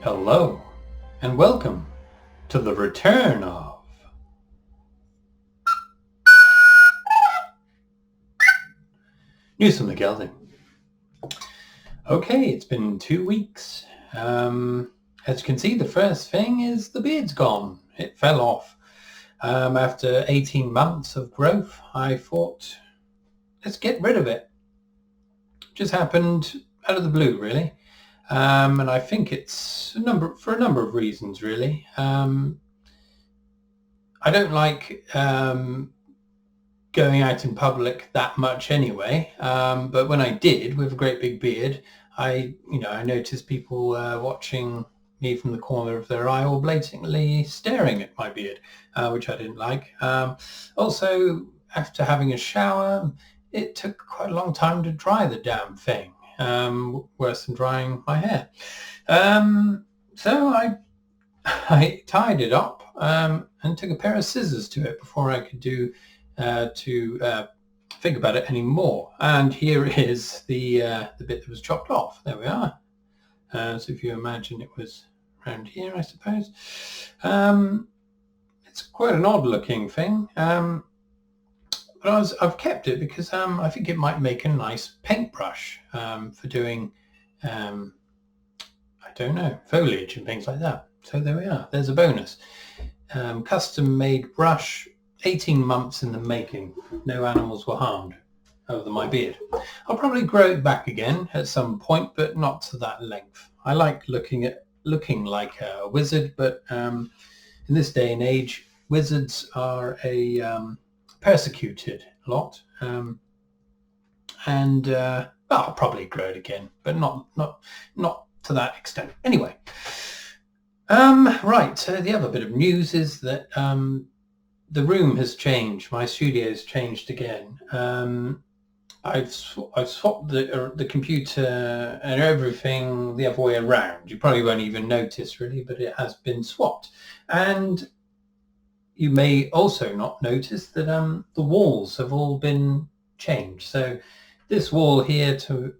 Hello, and welcome to the return of News from the Gelding. Okay, it's been 2 weeks. As you can see, the first thing is the beard's gone. It fell off. After 18 months of growth, I thought, let's get rid of it. Just happened out of the blue, really. And I think it's for a number of reasons, really. I don't like going out in public that much anyway, but when I did, with a great big beard, I noticed people watching me from the corner of their eye or blatantly staring at my beard, which I didn't like. Also, after having a shower, it took quite a long time to dry the damn thing, worse than drying my hair. So I tied it up and took a pair of scissors to it before I could think about it anymore. And here is the bit that was chopped off. There we are. So if you imagine it was around here, I suppose. It's quite an odd looking thing. But I've kept it because I think it might make a nice paintbrush for doing, I don't know, foliage and things like that. So there we are. There's a bonus. Custom made brush, 18 months in the making. No animals were harmed other than my beard. I'll probably grow it back again at some point, but not to that length. I like looking like a wizard, but in this day and age, wizards are a persecuted lot. I'll probably grow it again, but not to that extent. Anyway. The other bit of news is that the room has changed. My studio's changed again. I've swapped the computer and everything the other way around. You probably won't even notice really, but it has been swapped. And you may also not notice that the walls have all been changed. So this wall here to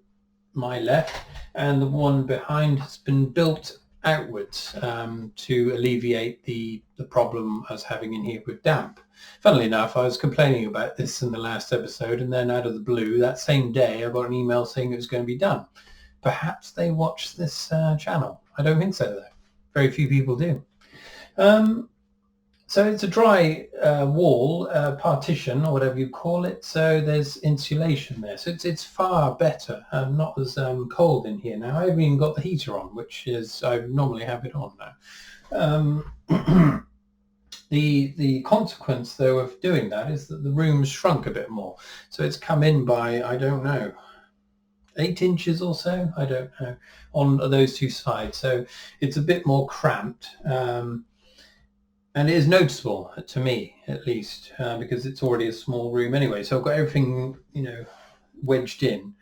my left and the one behind has been built outwards to alleviate the problem I was having in here with damp. Funnily enough, I was complaining about this in the last episode, and then out of the blue, that same day, I got an email saying it was going to be done. Perhaps they watch this channel. I don't think so, though. Very few people do. So it's a dry wall, partition, or whatever you call it. So there's insulation there. So it's far better, not as cold in here now. I haven't even got the heater on, which is, I normally have it on now. The consequence, though, of doing that is that the room's shrunk a bit more. So it's come in by, I don't know, 8 inches or so, I don't know, on those two sides. So it's a bit more cramped. And it is noticeable to me, at least, because it's already a small room anyway. So I've got everything, wedged in.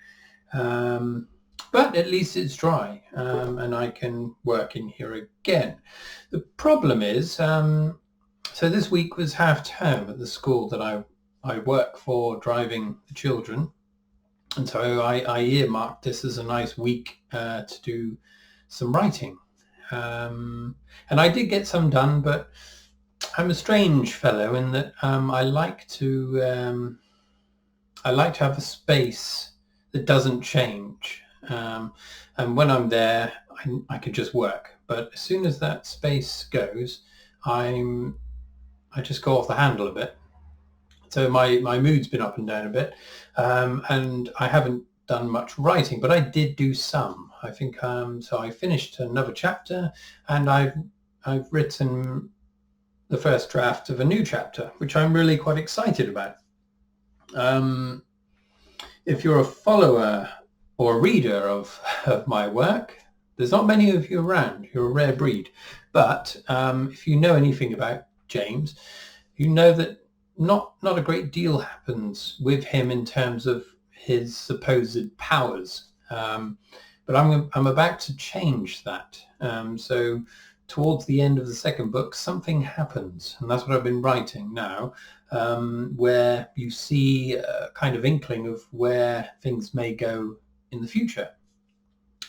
But at least it's dry, and I can work in here again. The problem is, so this week was half term at the school that I work for, driving the children. And so I earmarked this as a nice week to do some writing. And I did get some done, but I'm a strange fellow in that I like to have a space that doesn't change, and when I'm there, I can just work. But as soon as that space goes, I just go off the handle a bit. So my mood's been up and down a bit, and I haven't done much writing, but I did do some. I think so. I finished another chapter, and I've written the first draft of a new chapter, which I'm really quite excited about. If you're a follower or a reader of my work, there's not many of you around. You're a rare breed. But if you know anything about James, you know that not a great deal happens with him in terms of his supposed powers. But I'm about to change that. So towards the end of the second book, something happens, and that's what I've been writing now, where you see a kind of inkling of where things may go in the future.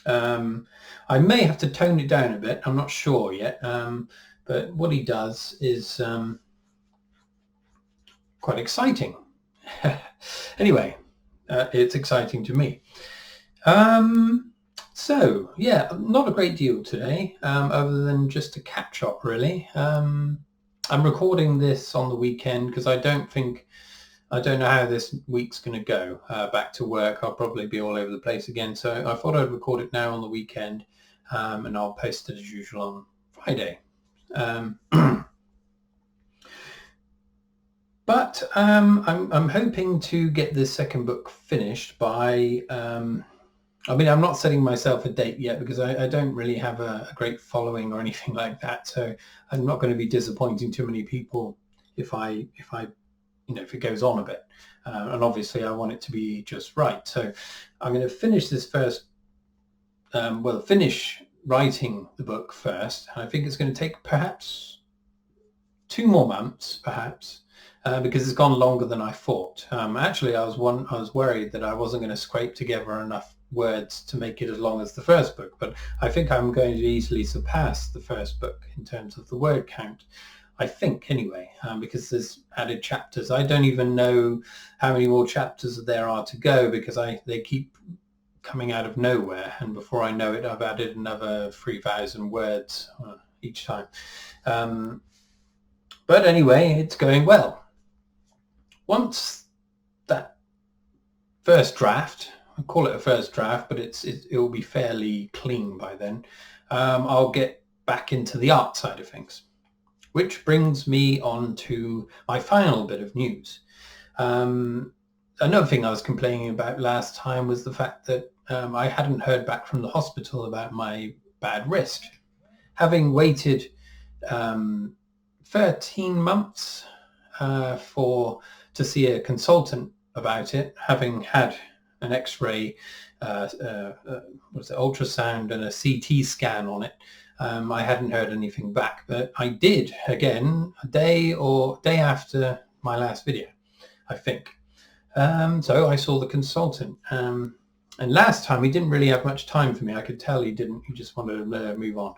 I may have to tone it down a bit. I'm not sure yet. But what he does is quite exciting. Anyway, it's exciting to me. So yeah, not a great deal today, other than just a catch up really. I'm recording this on the weekend because I don't know how this week's going to go. Back to work, I'll probably be all over the place again. So I thought I'd record it now on the weekend, and I'll post it as usual on Friday. But I'm hoping to get this second book finished by. I mean, I'm not setting myself a date yet because I don't really have a great following or anything like that. So I'm not going to be disappointing too many people if it goes on a bit. And obviously I want it to be just right. So I'm going to finish this first, finish writing the book first. And I think it's going to take perhaps 2 more months, perhaps. Because it's gone longer than I thought. Actually, I was worried that I wasn't going to scrape together enough words to make it as long as the first book, but I think I'm going to easily surpass the first book in terms of the word count. I think, anyway, because there's added chapters. I don't even know how many more chapters there are to go because they keep coming out of nowhere, and before I know it, I've added another 3,000 words each time. But anyway, it's going well. Once that first draft, I call it a first draft, but it will be fairly clean by then, I'll get back into the art side of things, which brings me on to my final bit of news. Another thing I was complaining about last time was the fact that I hadn't heard back from the hospital about my bad wrist. Having waited 13 months to see a consultant about it, having had an X-ray, ultrasound and a CT scan on it. I hadn't heard anything back, but I did again a day after my last video, I think. So I saw the consultant, and last time he didn't really have much time for me. I could tell he didn't. He just wanted to move on,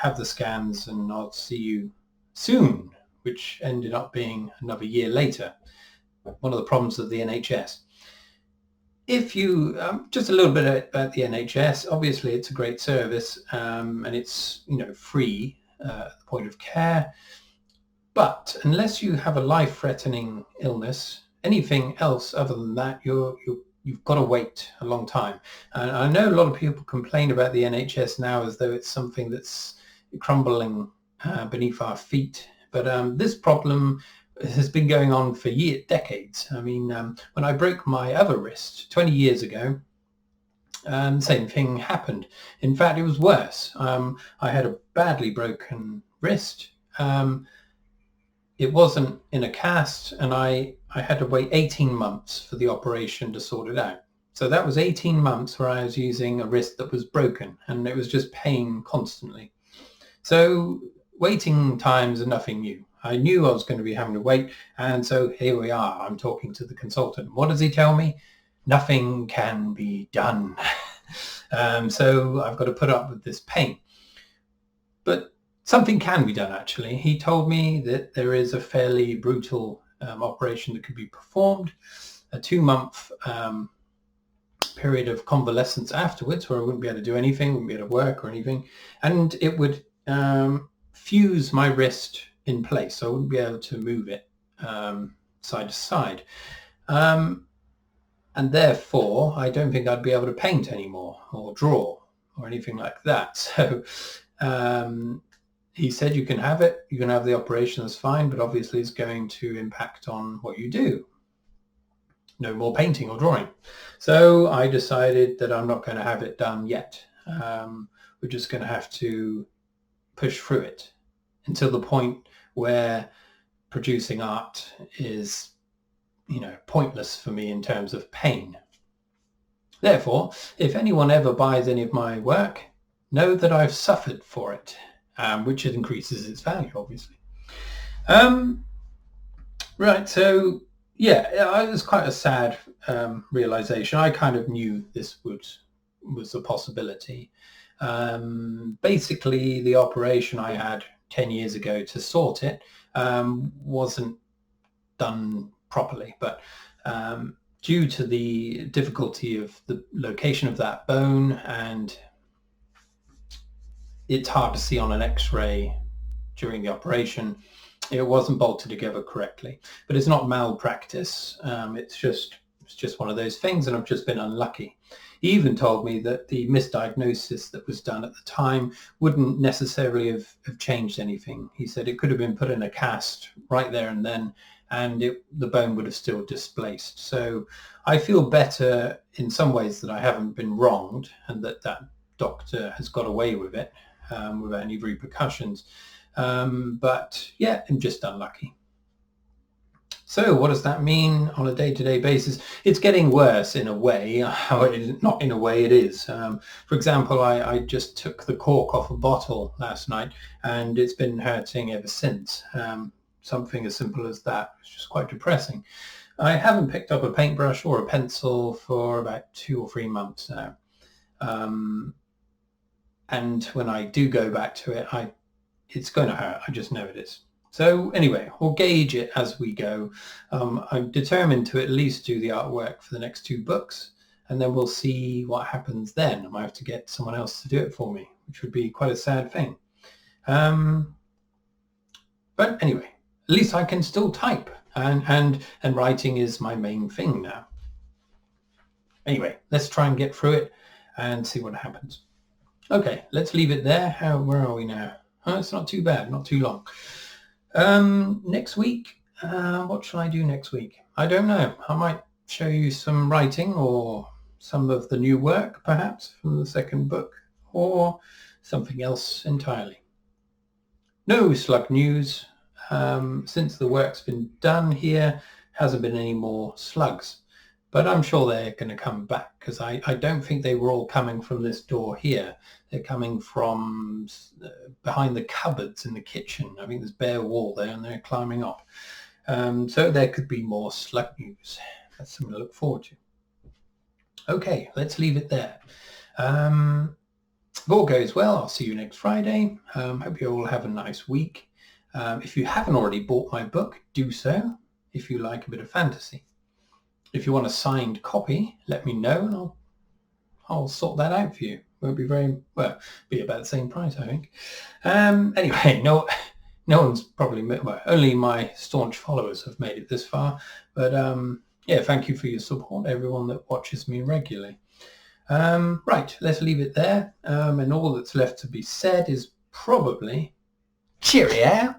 have the scans, and I'll see you soon, which ended up being another year later. One of the problems of the NHS. If you, just a little bit about the NHS, obviously it's a great service, and it's, free at the point of care. But unless you have a life-threatening illness, anything else other than that, you've got to wait a long time. And I know a lot of people complain about the NHS now as though it's something that's crumbling beneath our feet. But this problem has been going on for decades. I mean, when I broke my other wrist 20 years ago, same thing happened. In fact, it was worse. I had a badly broken wrist. It wasn't in a cast, and I had to wait 18 months for the operation to sort it out. So that was 18 months where I was using a wrist that was broken, and it was just pain constantly. So waiting times are nothing new. I knew I was going to be having to wait, and so here we are. I'm talking to the consultant. What does he tell me? Nothing can be done. So I've got to put up with this pain. But something can be done, actually. He told me that there is a fairly brutal operation that could be performed, a 2-month period of convalescence afterwards where I wouldn't be able to do anything, wouldn't be able to work or anything, and it would fuse my wrist in place, so I wouldn't be able to move it side to side, and therefore I don't think I'd be able to paint anymore or draw or anything like that. So he said, you can have it, you can have the operation, that's fine, but obviously it's going to impact on what you do. No more painting or drawing. So I decided that I'm not going to have it done yet. We're just going to have to push through it until the point where producing art is, pointless for me in terms of pain. Therefore, if anyone ever buys any of my work, know that I've suffered for it, which increases its value, obviously. Right, so yeah, it was quite a sad realization. I kind of knew this would was a possibility. Basically, the operation I had 10 years ago to sort it wasn't done properly, but due to the difficulty of the location of that bone, and it's hard to see on an x-ray during the operation, it wasn't bolted together correctly. But it's not malpractice, it's just one of those things, and I've just been unlucky. He even told me that the misdiagnosis that was done at the time wouldn't necessarily have changed anything. He said it could have been put in a cast right there and then, and the bone would have still displaced. So I feel better in some ways that I haven't been wronged, and that doctor has got away with it without any repercussions. But yeah, I'm just unlucky. So what does that mean on a day-to-day basis? It's getting worse in a way. Not in a way, it is. For example, I just took the cork off a bottle last night, and it's been hurting ever since. Something as simple as that. It's just quite depressing. I haven't picked up a paintbrush or a pencil for about 2 or 3 months now. And when I do go back to it, it's going to hurt. I just know it is. So anyway, we'll gauge it as we go. I'm determined to at least do the artwork for the next 2 books, and then we'll see what happens then. I might have to get someone else to do it for me, which would be quite a sad thing. But anyway, at least I can still type, and writing is my main thing now. Anyway, let's try and get through it and see what happens. Okay, let's leave it there. Where are we now? Oh, it's not too bad, not too long. Next week, what shall I do next week? I don't know. I might show you some writing, or some of the new work perhaps from the second book, or something else entirely. No slug news. Since the work's been done here, hasn't been any more slugs, but I'm sure they're going to come back, because I don't think they were all coming from this door here. They're coming from behind the cupboards in the kitchen. I think there's bare wall there, and they're climbing up. So there could be more slug news. That's something to look forward to. Okay, let's leave it there. If all goes well, I'll see you next Friday. Hope you all have a nice week. If you haven't already bought my book, do so, if you like a bit of fantasy. If you want a signed copy, let me know, and I'll sort that out for you. Won't be be about the same price, I think. Anyway, no one's probably, only my staunch followers have made it this far. But yeah, thank you for your support, everyone that watches me regularly. Right, let's leave it there. And all that's left to be said is probably cheerio.